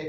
ہے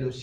LOC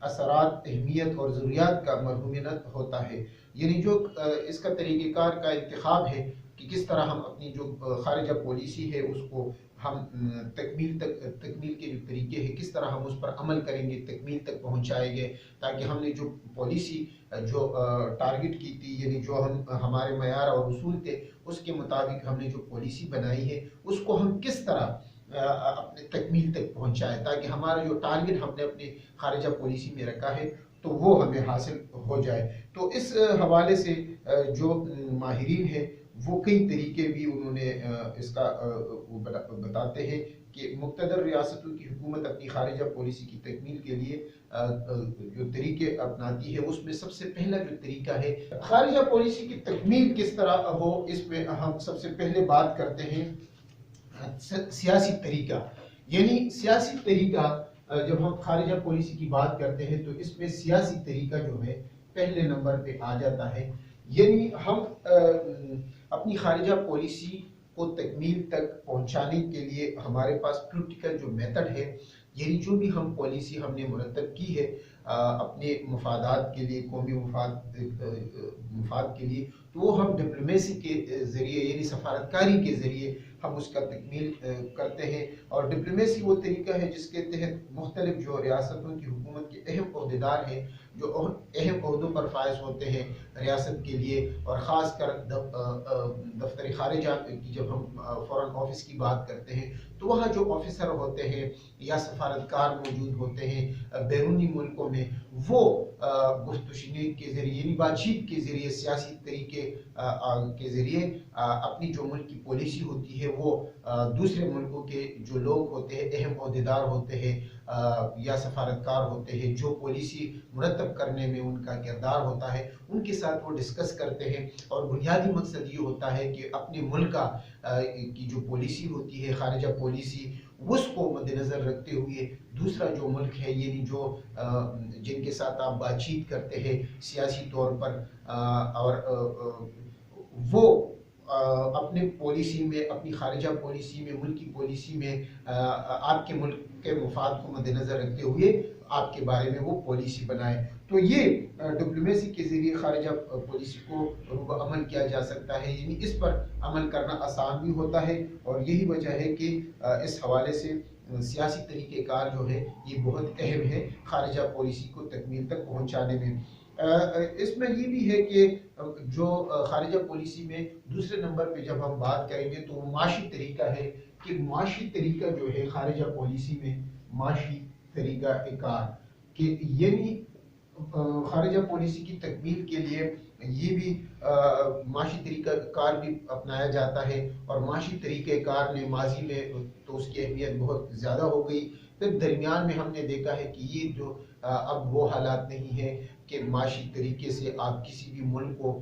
اثرات، اہمیت اور ضروریات کا مرہون ہوتا ہے. یعنی جو اس کا طریقہ کار کا انتخاب ہے کہ کس طرح ہم اپنی جو خارجہ پالیسی ہے اس کو ہم تکمیل کے جو طریقے ہیں کس طرح ہم اس پر عمل کریں گے، تکمیل تک پہنچائیں گے، تاکہ ہم نے جو پالیسی جو ٹارگٹ کی تھی، یعنی جو ہمارے معیار اور اصول تھے اس کے مطابق ہم نے جو پالیسی بنائی ہے اس کو ہم کس طرح اپنے تکمیل تک پہنچائے، تاکہ ہمارا جو ٹارگٹ ہم نے اپنے خارجہ پالیسی میں رکھا ہے تو وہ ہمیں حاصل ہو جائے. تو اس حوالے سے جو ماہرین ہیں وہ کئی طریقے بھی انہوں نے اس کا بتاتے ہیں کہ مقتدر ریاستوں کی حکومت اپنی خارجہ پالیسی کی تکمیل کے لیے جو طریقے اپناتی ہے اس میں سب سے پہلا جو طریقہ ہے خارجہ پالیسی کی تکمیل کس طرح ہو، اس میں ہم سب سے پہلے بات کرتے ہیں سیاسی طریقہ. یعنی سیاسی طریقہ جب ہم خارجہ پالیسی کی بات کرتے ہیں تو اس میں سیاسی طریقہ جو ہے پہلے نمبر پہ آ جاتا ہے. یعنی ہم اپنی خارجہ پالیسی کو تکمیل تک پہنچانے کے لیے ہمارے پاس پولیٹیکل جو میتھڈ ہے، یعنی جو بھی ہم پالیسی ہم نے مرتب کی ہے اپنے مفادات کے لیے، قومی مفاد کے لیے، تو وہ ہم ڈپلومیسی کے ذریعے یعنی سفارتکاری کے ذریعے ہم اس کا تکمیل کرتے ہیں. اور ڈپلومیسی وہ طریقہ ہے جس کے تحت مختلف جو ریاستوں کی حکومت کے اہم عہدیدار ہیں، جو اہم عہدوں پر فائز ہوتے ہیں ریاست کے لیے، اور خاص کر دفتر خارجہ کی جب ہم فورن آفس کی بات کرتے ہیں تو وہاں جو آفیسر ہوتے ہیں یا سفارتکار موجود ہوتے ہیں بیرونی ملکوں میں، وہ گفت و شنید کے ذریعے یعنی بات چیت کے ذریعے، سیاسی طریقے کے ذریعے اپنی جو ملک کی پالیسی ہوتی ہے وہ دوسرے ملکوں کے جو لوگ ہوتے ہیں، اہم عہدیدار ہوتے ہیں یا سفارتکار ہوتے ہیں، جو پالیسی مرتب کرنے میں ان کا کردار ہوتا ہے، ان کے ساتھ وہ ڈسکس کرتے ہیں. اور بنیادی مقصد یہ ہوتا ہے کہ اپنے ملک کی جو پالیسی ہوتی ہے، خارجہ پالیسی، اس کو مد نظر رکھتے ہوئے دوسرا جو ملک ہے، یعنی جو جن کے ساتھ آپ بات چیت کرتے ہیں سیاسی طور پر، اور وہ اپنے پالیسی میں، اپنی خارجہ پالیسی میں، ملکی پالیسی میں آپ کے ملک کے مفاد کو مد نظر رکھتے ہوئے آپ کے بارے میں وہ پالیسی بنائے. تو یہ ڈپلومیسی کے ذریعے خارجہ پالیسی کو روب عمل کیا جا سکتا ہے. یعنی اس پر عمل کرنا آسان بھی ہوتا ہے، اور یہی وجہ ہے کہ اس حوالے سے سیاسی طریقہ کار جو ہے یہ بہت اہم ہے خارجہ پالیسی کو تکمیل تک پہنچانے میں. اس میں یہ بھی ہے کہ جو خارجہ پالیسی میں دوسرے نمبر پہ جب ہم بات کریں گے تو وہ معاشی طریقہ ہے کہ معاشی طریقہ جو ہے خارجہ پالیسی میں معاشی طریقہ کار کہ یعنی خارجہ پالیسی کی تکمیل کے لیے یہ بھی معاشی طریقہ کار بھی اپنایا جاتا ہے. اور معاشی طریقہ کار نے ماضی میں تو اس کی اہمیت بہت زیادہ ہو گئی، پھر درمیان میں ہم نے دیکھا ہے کہ یہ جو اب وہ حالات نہیں ہے کہ معاشی طریقے سے آپ کسی بھی ملک کو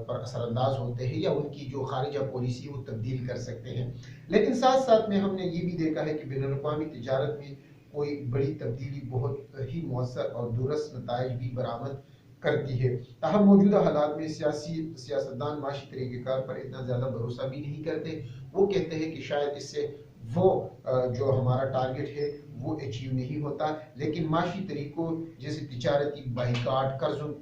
پر اثر انداز ہوتے ہیں یا ان کی جو خارجہ پالیسی وہ تبدیل کر سکتے ہیں. لیکن ساتھ ساتھ میں ہم نے یہ بھی دیکھا ہے کہ بین الاقوامی تجارت میں کوئی بڑی تبدیلی بہت ہی مؤثر اور درست نتائج بھی برآمد کرتی ہے. تاہم موجودہ حالات میں سیاستدان معاشی طریقہ کار پر اتنا زیادہ بھروسہ بھی نہیں کرتے. وہ کہتے ہیں کہ شاید اس سے وہ جو ہمارا ٹارگٹ ہے وہ اچیو نہیں ہوتا، لیکن معاشی طریقوں جیسے تجارتی بائیکاٹ، قرضوں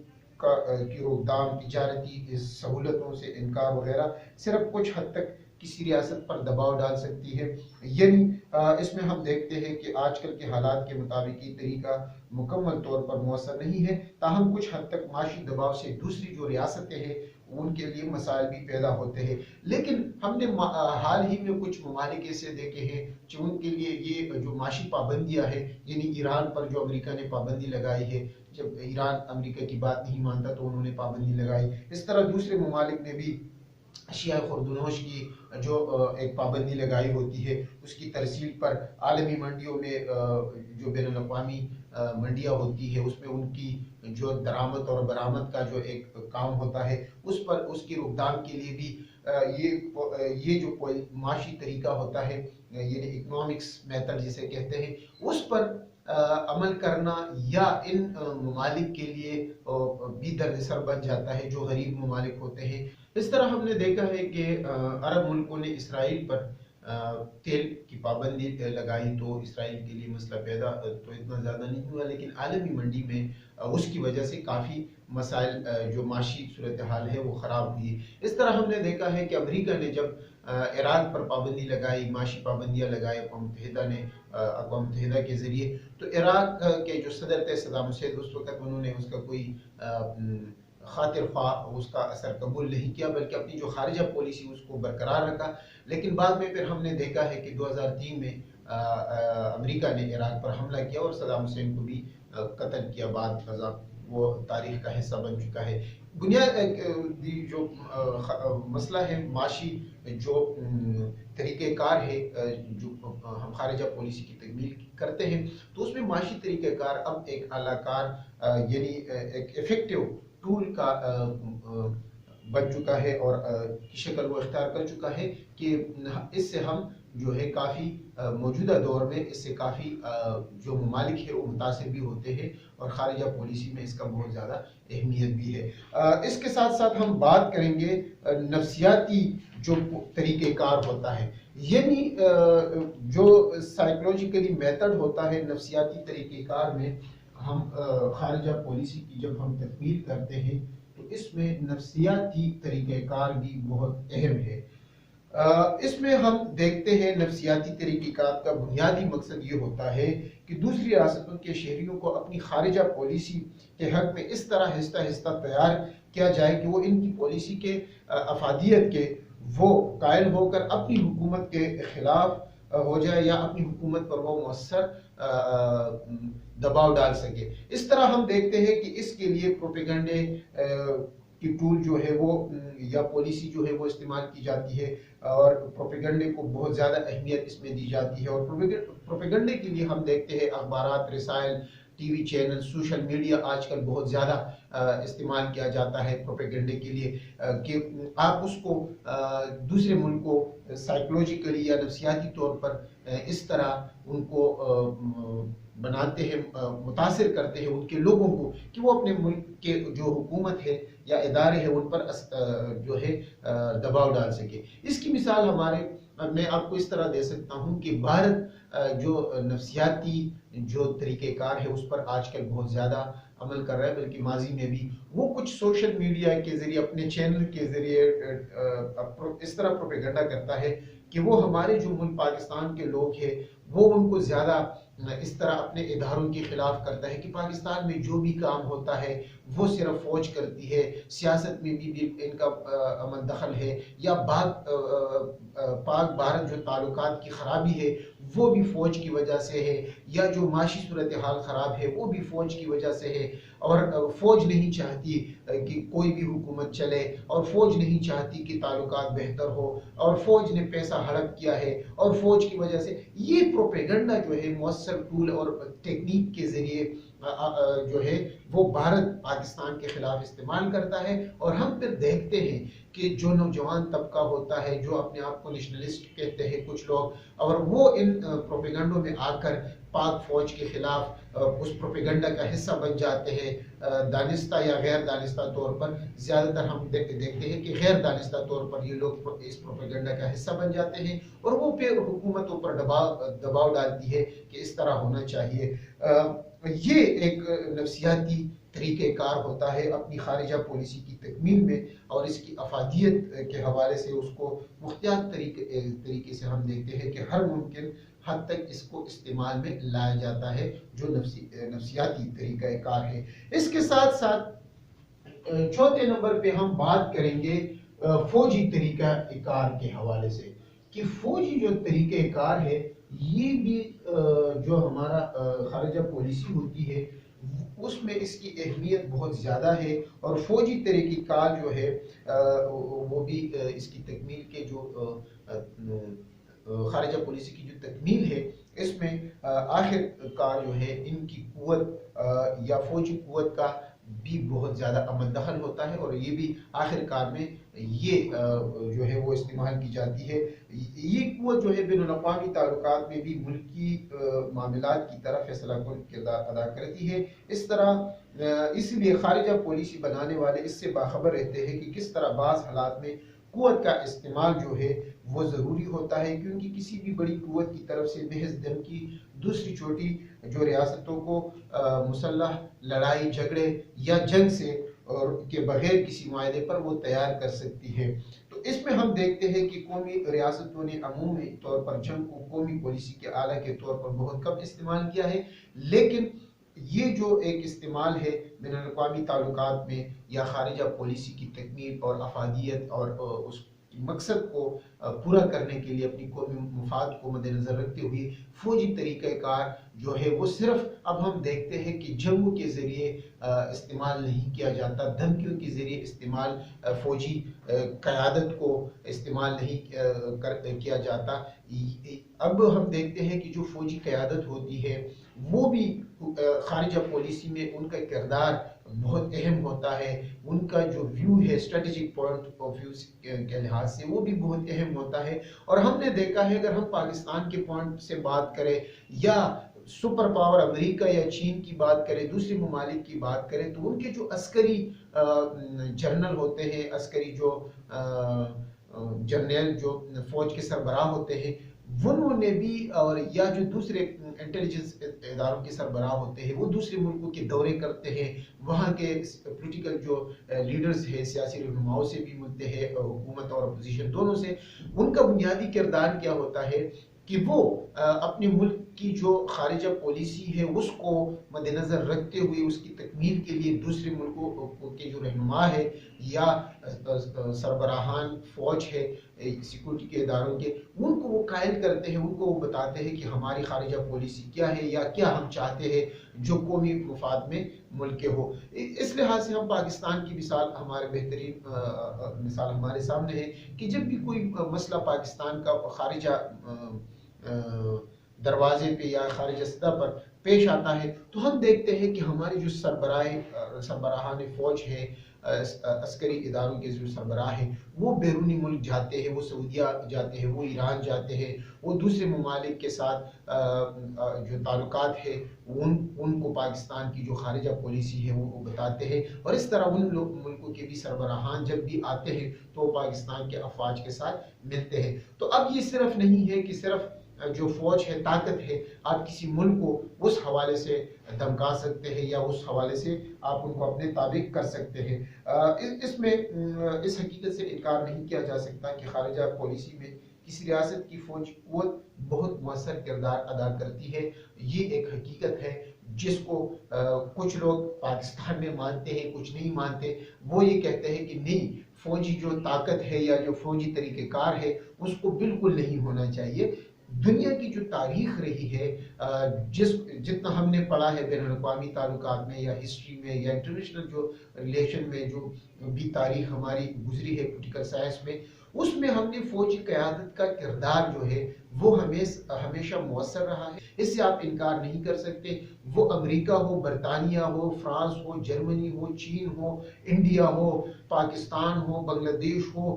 کی روک تھام، تجارتی سہولتوں سے انکار وغیرہ صرف کچھ حد تک کسی ریاست پر دباؤ ڈال سکتی ہے. یعنی اس میں ہم دیکھتے ہیں کہ آج کل کے حالات کے مطابق یہ طریقہ مکمل طور پر مؤثر نہیں ہے، تاہم کچھ حد تک معاشی دباؤ سے دوسری جو ریاستیں ہیں ان کے لیے مسائل بھی پیدا ہوتے ہیں. لیکن ہم نے حال ہی میں کچھ ممالک ایسے دیکھے ہیں کہ ان کے لیے یہ جو معاشی پابندیاں ہیں، یعنی ایران پر جو امریکہ نے پابندی لگائی ہے، جب ایران امریکہ کی بات نہیں مانتا تو انہوں نے پابندی لگائی. اس طرح دوسرے ممالک نے بھی اشیاء خوردنوش کی جو ایک پابندی لگائی ہوتی ہے اس کی ترسیل پر، عالمی منڈیوں میں جو بین الاقوامی منڈیاں ہوتی ہے اس میں ان کی جو درآمد اور برآمد کا جو ایک کام ہوتا ہے اس پر اس کی روک تھام کے لیے بھی یہ جو معاشی طریقہ ہوتا ہے یعنی اکنامکس میتھڈ جسے کہتے ہیں اس پر عمل کرنا یا ان ممالک کے لیے بھی درد سر بن جاتا ہے جو غریب ممالک ہوتے ہیں. اس طرح ہم نے دیکھا ہے کہ عرب ملکوں نے اسرائیل پر تیل کی پابندی لگائی تو اسرائیل کے لیے مسئلہ پیدا تو اتنا زیادہ نہیں ہوا، لیکن عالمی منڈی میں اس کی وجہ سے کافی مسائل جو معاشی صورتحال ہے وہ خراب ہوئی۔ اس طرح ہم نے دیکھا ہے کہ امریکہ نے جب عراق پر پابندی لگائی، معاشی پابندیاں لگائی اقوام متحدہ کے ذریعے، تو عراق کے جو صدر تھے صدام حسین، اس وقت انہوں نے اس کا کوئی خاطر خواہ اس کا اثر قبول نہیں کیا، بلکہ اپنی جو خارجہ پالیسی اس کو برقرار رکھا۔ لیکن بعد میں پھر ہم نے دیکھا ہے کہ 2003 میں امریکہ نے عراق پر حملہ کیا اور صدام حسین کو بھی قتل کیا بعد ازاں، وہ تاریخ کا حصہ بن چکا ہے۔ بنیادی جو مسئلہ ہے معاشی جو طریقہ کار ہے جو ہم خارجہ پالیسی کی تکمیل کرتے ہیں، تو اس میں معاشی طریقہ کار اب ایک اعلیٰ کار یعنی ایک افیکٹو ٹول کا بن چکا ہے اور کی شکل وہ اختیار کر چکا ہے کہ اس سے ہم جو ہے کافی موجودہ دور میں اس سے کافی جو ممالک ہے وہ متاثر بھی ہوتے ہیں اور خارجہ پالیسی میں اس کا بہت زیادہ اہمیت بھی ہے۔ اس کے ساتھ ساتھ ہم بات کریں گے نفسیاتی جو طریقہ کار ہوتا ہے، یعنی جو سائیکولوجیکلی میتھڈ ہوتا ہے نفسیاتی طریقہ کار میں، ہم خارجہ پالیسی کی جب ہم تکمیل کرتے ہیں تو اس میں نفسیاتی طریقہ کار بھی بہت اہم ہے۔ اس میں ہم دیکھتے ہیں نفسیاتی طریقہ کار کا بنیادی مقصد یہ ہوتا ہے کہ دوسری ریاستوں کے شہریوں کو اپنی خارجہ پالیسی کے حق میں اس طرح آہستہ آہستہ تیار کیا جائے کہ وہ ان کی پالیسی کے افادیت کے وہ قائل ہو کر اپنی حکومت کے خلاف ہو جائے یا اپنی حکومت پر وہ مؤثر دباؤ ڈال سکے۔ اس طرح ہم دیکھتے ہیں کہ اس کے لیے پروپیگنڈے کی ٹول جو ہے وہ یا پالیسی جو ہے وہ استعمال کی جاتی ہے اور پروپیگنڈے کو بہت زیادہ اہمیت اس میں دی جاتی ہے۔ اور پروپیگنڈے کے لیے ہم دیکھتے ہیں اخبارات، رسائل، T V channel, social media آج کل بہت زیادہ استعمال کیا جاتا ہے پروپیگنڈے کے لیے کہ آپ اس کو دوسرے ملک کو سائیکولوجیکلی یا نفسیاتی طور پر اس طرح ان کو بناتے ہیں، متاثر کرتے ہیں ان کے لوگوں کو کہ وہ اپنے ملک کے جو حکومت ہے یا ادارے ہیں ان پر جو ہے دباؤ ڈال سکے۔ اس کی مثال میں آپ کو اس طرح دے سکتا ہوں کہ بھارت جو نفسیاتی جو طریقہ کار ہے اس پر آج کل بہت زیادہ عمل کر رہا ہے، بلکہ ماضی میں بھی وہ کچھ سوشل میڈیا کے ذریعے اپنے چینل کے ذریعے اس طرح پروپیگنڈا کرتا ہے کہ وہ ہمارے جو ملک پاکستان کے لوگ ہیں وہ ان کو زیادہ اس طرح اپنے اداروں کے خلاف کرتا ہے کہ پاکستان میں جو بھی کام ہوتا ہے وہ صرف فوج کرتی ہے، سیاست میں بھی ان کا عمل دخل ہے، یا پاک بھارت جو تعلقات کی خرابی ہے وہ بھی فوج کی وجہ سے ہے، یا جو معاشی صورتحال خراب ہے وہ بھی فوج کی وجہ سے ہے، اور فوج نہیں چاہتی کہ کوئی بھی حکومت چلے، اور فوج نہیں چاہتی کہ تعلقات بہتر ہو، اور فوج نے پیسہ ہڑپ کیا ہے، اور فوج کی وجہ سے یہ پروپیگنڈا جو ہے مؤثر ٹول اور ٹیکنیک کے ذریعے جو ہے وہ بھارت پاکستان کے خلاف استعمال کرتا ہے۔ اور ہم پھر دیکھتے ہیں کہ جو نوجوان طبقہ ہوتا ہے جو اپنے آپ کو نیشنلسٹ کہتے ہیں کچھ لوگ، اور وہ ان پروپیگنڈوں میں آ کر پاک فوج کے خلاف اس پروپیگنڈا کا حصہ بن جاتے ہیں، دانستہ یا غیر دانستہ طور پر۔ زیادہ تر ہم دیکھتے ہیں کہ غیر دانستہ طور پر یہ لوگ اس پروپیگنڈا کا حصہ بن جاتے ہیں اور وہ پھر حکومتوں پر دباؤ ڈالتی ہے کہ اس طرح ہونا چاہیے۔ یہ ایک نفسیاتی طریقہ کار ہوتا ہے اپنی خارجہ پالیسی کی تکمیل میں، اور اس کی افادیت کے حوالے سے اس کو مختلف طریقے سے ہم دیکھتے ہیں کہ ہر ممکن حد تک اس کو استعمال میں لایا جاتا ہے جو نفسیاتی طریقہ کار ہے۔ اس کے ساتھ ساتھ چوتھے نمبر پہ ہم بات کریں گے فوجی طریقہ کار کے حوالے سے کہ فوجی جو طریقہ کار ہے یہ بھی جو ہمارا خارجہ پالیسی ہوتی ہے اس میں اس کی اہمیت بہت زیادہ ہے، اور فوجی طریقہ کار جو ہے وہ بھی اس کی تکمیل کے جو خارجہ پالیسی کی جو تکمیل ہے اس میں آخر کار جو ہے ان کی قوت یا فوجی قوت کا بھی بہت زیادہ عمل دخل ہوتا ہے، اور یہ بھی آخر کار میں یہ جو ہے وہ استعمال کی جاتی ہے۔ یہ قوت جو ہے بین الاقوامی تعلقات میں بھی ملکی معاملات کی طرف فیصلہ کن کردار ادا کرتی ہے۔ اس لیے خارجہ پالیسی بنانے والے اس سے باخبر رہتے ہیں کہ کس طرح بعض حالات میں قوت کا استعمال جو ہے وہ ضروری ہوتا ہے، کیونکہ کسی بھی بڑی قوت کی طرف سے محض دھمکی دوسری چھوٹی جو ریاستوں کو مسلح لڑائی جھگڑے یا جنگ سے اور کے بغیر کسی معاہدے پر وہ تیار کر سکتی ہے۔ تو اس میں ہم دیکھتے ہیں کہ قومی ریاستوں نے عمومی طور پر جنگ کو قومی پالیسی کے آلہ کے طور پر بہت کم استعمال کیا ہے، لیکن یہ جو ایک استعمال ہے بین الاقوامی تعلقات میں یا خارجہ پالیسی کی تکمیل اور افادیت اور اس مقصد کو پورا کرنے کے لیے اپنی قومی مفاد کو مد نظر رکھتے ہوئے فوجی طریقہ کار جو ہے وہ صرف اب ہم دیکھتے ہیں کہ جنگوں کے ذریعے استعمال نہیں کیا جاتا، دھمکیوں کے ذریعے استعمال، فوجی قیادت کو استعمال نہیں کیا جاتا۔ اب ہم دیکھتے ہیں کہ جو فوجی قیادت ہوتی ہے وہ بھی خارجہ پالیسی میں ان کا کردار بہت اہم ہوتا ہے، ان کا جو ویو ہے اسٹریٹجک پوائنٹ آف ویو کے لحاظ سے وہ بھی بہت اہم ہوتا ہے۔ اور ہم نے دیکھا ہے اگر ہم پاکستان کے پوائنٹ سے بات کریں یا سپر پاور امریکہ یا چین کی بات کریں، دوسرے ممالک کی بات کریں، تو ان کے جو عسکری جنرل ہوتے ہیں، عسکری جو جرنیل جو فوج کے سربراہ ہوتے ہیں، انہوں نے بھی اور یا جو دوسرے انٹیلیجنس اداروں کے سربراہ ہوتے ہیں وہ دوسرے ملکوں کے دورے کرتے ہیں، وہاں کے پولیٹیکل جو لیڈرز ہیں، سیاسی رہنماؤں سے بھی ملتے ہیں، حکومت اور اپوزیشن دونوں سے۔ ان کا بنیادی کردار کیا ہوتا ہے کہ وہ اپنے ملک کی جو خارجہ پالیسی ہے اس کو مد نظر رکھتے ہوئے اس کی تکمیل کے لیے دوسرے ملکوں کے جو رہنما ہے یا سربراہان فوج ہے سیکورٹی کے اداروں کے، ان کو وہ قائل کرتے ہیں، ان کو وہ بتاتے ہیں کہ ہماری خارجہ پالیسی کیا ہے یا کیا ہم چاہتے ہیں جو قومی مفاد میں ملک کے ہو۔ اس لحاظ سے ہم پاکستان کی مثال، ہمارے بہترین مثال ہمارے سامنے ہے کہ جب بھی کوئی مسئلہ پاکستان کا خارجہ دروازے پہ یا خارجہ سطح پر پیش آتا ہے تو ہم دیکھتے ہیں کہ ہمارے جو سربراہان فوج ہے، عسکری اداروں کے جو سربراہ ہیں، وہ بیرونی ملک جاتے ہیں، وہ سعودیہ جاتے ہیں، وہ ایران جاتے ہیں، وہ دوسرے ممالک کے ساتھ جو تعلقات ہے ان کو پاکستان کی جو خارجہ پالیسی ہے وہ بتاتے ہیں، اور اس طرح ان ملکوں کے بھی سربراہان جب بھی آتے ہیں تو وہ پاکستان کے افواج کے ساتھ ملتے ہیں۔ تو اب یہ صرف نہیں ہے کہ صرف جو فوج ہے، طاقت ہے، آپ کسی ملک کو اس حوالے سے دھمکا سکتے ہیں یا اس حوالے سے آپ ان کو اپنے تابع کر سکتے ہیں۔ اس میں اس حقیقت سے انکار نہیں کیا جا سکتا کہ خارجہ پالیسی میں کسی ریاست کی فوجی قوت بہت مؤثر کردار ادا کرتی ہے، یہ ایک حقیقت ہے جس کو کچھ لوگ پاکستان میں مانتے ہیں، کچھ نہیں مانتے۔ وہ یہ کہتے ہیں کہ نہیں، فوجی جو طاقت ہے یا جو فوجی طریقہ کار ہے اس کو بالکل نہیں ہونا چاہیے۔ دنیا کی جو تاریخ رہی ہے، جتنا ہم نے پڑھا ہے بین الاقوامی تعلقات میں یا ہسٹری میں یا انٹرنیشنل جو ریلیشن میں جو بھی تاریخ ہماری گزری ہے پولیٹیکل سائنس میں، اس میں ہم نے فوجی قیادت کا کردار جو ہے وہ ہمیشہ مؤثر رہا ہے، اس سے آپ انکار نہیں کر سکتے۔ وہ امریکہ ہو، برطانیہ ہو، فرانس ہو، جرمنی ہو، چین ہو، انڈیا ہو، پاکستان ہو، بنگلہ دیش ہو،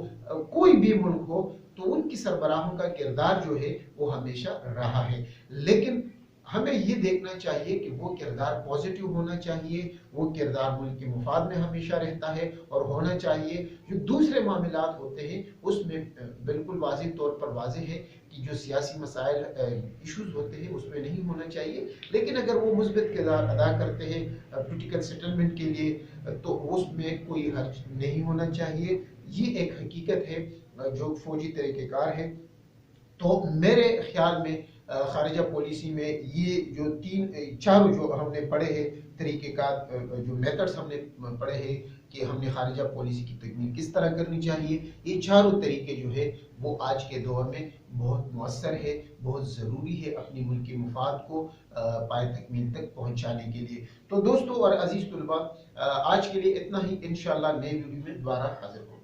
کوئی بھی ملک ہو، تو ان کی سربراہوں کا کردار جو ہے وہ ہمیشہ رہا ہے۔ لیکن ہمیں یہ دیکھنا چاہیے کہ وہ کردار پازیٹیو ہونا چاہیے، وہ کردار ملک کے مفاد میں ہمیشہ رہتا ہے اور ہونا چاہیے۔ جو دوسرے معاملات ہوتے ہیں اس میں بالکل واضح طور پر واضح ہے کہ جو سیاسی مسائل ایشوز ہوتے ہیں اس میں نہیں ہونا چاہیے، لیکن اگر وہ مثبت کردار ادا کرتے ہیں پولیٹیکل سیٹلمنٹ کے لیے تو اس میں کوئی حرج نہیں ہونا چاہیے۔ یہ ایک حقیقت ہے جو فوجی طریقہ کار ہے۔ تو میرے خیال میں خارجہ پالیسی میں یہ جو چاروں جو ہم نے پڑھے ہیں طریقہ کار، جو میتھڈز ہم نے پڑھے ہیں کہ ہم نے خارجہ پالیسی کی تکمیل کس طرح کرنی چاہیے، یہ چاروں طریقے جو ہے وہ آج کے دور میں بہت مؤثر ہے، بہت ضروری ہے اپنی ملکی مفاد کو پائے تکمیل تک پہنچانے کے لیے۔ تو دوستو اور عزیز طلباء، آج کے لیے اتنا ہی، انشاءاللہ نئے ویڈیو میں دوبارہ حاضر ہوں۔